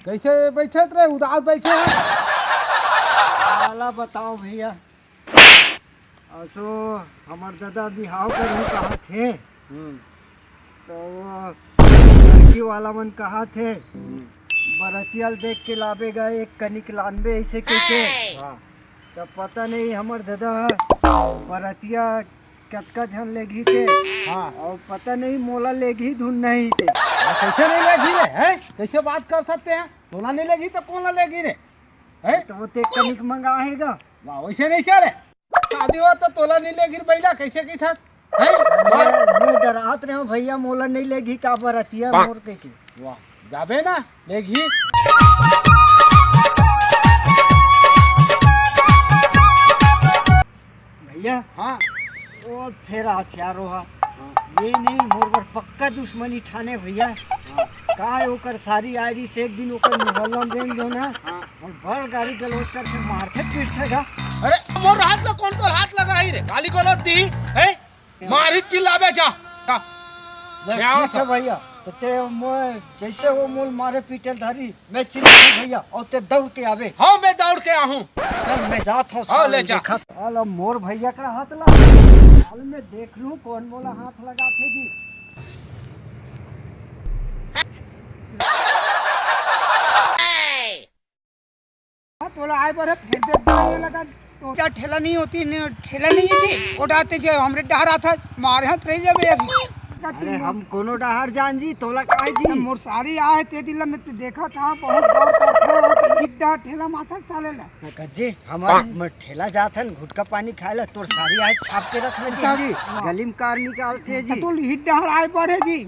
कैसे बैठे रे, उदास बैठे हैं? वाला बताओ भैया, असो हमार दादा बिहाव करूँ कहा थे तो लड़की वाला मन कहा थे बरतियल देख के लावे गए एक कनिक लानबे ऐसे कहते। तो पता नहीं हमार दादा बरतिया कतका झन लेगी थे। हाँ, और पता नहीं मोला लेगी धुन नहीं थे। कैसे नहीं लेगी रे? है कैसे बात कर सकते हैं? तोला नहीं लेगी तो कौन ला लेगी रे? है तो वो ते कनिक मंगाएगा। वाह, वैसे नहीं चले। शादी हो तो तोला नहीं लेगी भैया, कैसे की था? मैं डरात रहे हूँ भैया, मोला नहीं लेगी का बरतिया मोर के। वाह, जाबे ना लेगी। भैया हाँ, वो फिर हथियार रहा ये नहीं मोर पर पक्का दुश्मनी ठाने भैया। का ओकर सारी आयरी से एक दिन ओकर मोहल्ला में रेंग दो ना और भर गाड़ी गलोच करके मारते पीटते गा। अरे मोर हाथ लो, कौन तो हाथ लगा ही रे? गाली को दी है, मारी चिल्लाबे जा का ठीक है भैया, तो ते जैसे वो मोल मारे पीटे धारी मैं चिल्ला भैया और ते दौड़ के आवे। हाँ, मैं दौड़ के आहूं। चल मैं जात हूँ। हाँ, ले जा। चल मोर भैया का हाथ लगा में देख लूं कौन मोला हाथ लगा थे जी। तोला आए पर फिर दे बनाने लगा तो क्या ठेला नहीं होती ठेला नहीं थी उड़ाते जो हमरे डहरा था मारे हाथ रह जाबे अभी। अरे हम कोनो डहर जान जी तोला काहे जी मोर सारी आए ते दिल में तो देखा था बहुत दौड़ करते हिड्डा ठेला माथा साले ला कज्जे हमारे ठेला जाथन गुटका पानी खाएला तोर सारी आए छाप के रखले जी गलीम कार निकालते जी। तो हिड्डा आए पर है जी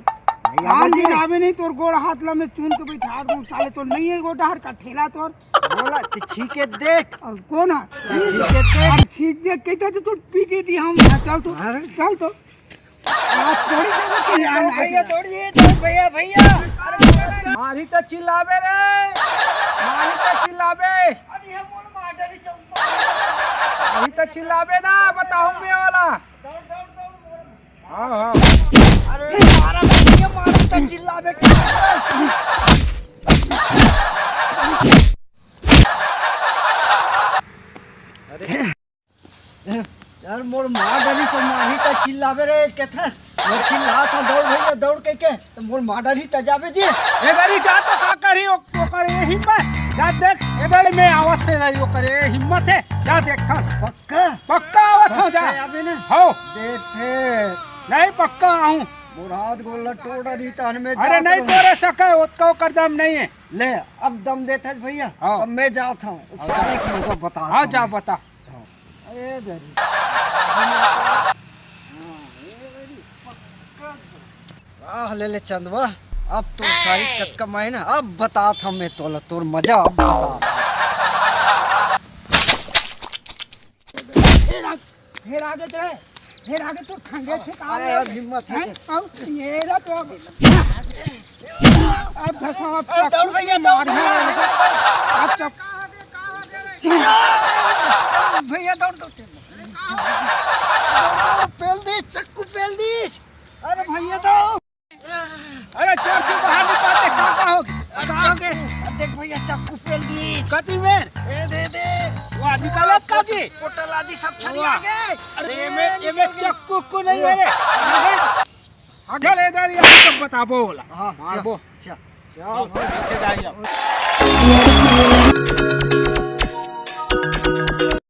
आन दिन आवे नहीं तोर गोड़ हाथ ला में चून के बैठा दूं साले तो नहीं है गो डहर का ठेला तोर बोला ते छीके देख और कौन है छीके देख छीक देख कहता तो पीटे दी हम चल तो आज थोड़ी देर भैया तोड़िए तो भैया भैया मारी तो चिल्लाबे रे, मारी तो चिल्लाबे, मारी तो चिल्लाबे ना, बताऊं मैं वाला। हाँ हाँ, अरे मारा भैया मारा तो चिल्लाबे यार मोर मार डरी से माही त चिल्लावे रे कथस वो चिल्ला था दौड़ भैया दौड़ के तो मोर मार डरी त जावे जी इधर ही जा तो का करी ओकर ये हिम्मत जा देख, इधर में आवत है ओकर ये हिम्मत है, जा देख था पक्का पक्का आवत हो जा आवे ना हो देख फिर नहीं पक्का आऊं मोर हाथ गोला टोड़ा रही तन में अरे नहीं तोरे सके उसका कर दम नहीं है। ले अब दम देथस भैया हाँ। अब मैं जाता हूं सारे को मुझे बता हाँ जा बता। अरे दरी ले ले चंदवा अब तो सारी कत कमाए ना अब बता था मैं तोला तोर मजा अब बता। फिर आगे चले फिर आगे तो खंगे थे अरे अब हिम्मत है अब ये रहा तो अब धसा अब दौड़ भैया दौड़ अब चक भैया दौड़ दौड़ पेल दे चक्कू पेल दे। अरे भैया दौड़ अरे चोर से बाहर निकालते का होगी कहांगे? अब देख भैया चक्कू पेल दी कति मेर ए दे वाह निकालत का जी पोटल आदि सब छड़ी आ गए। अरे ये चक्कू को नहीं है रे चल इधर यहाँ सब बताबो बोला हाँ मारबो चल चल जाइए।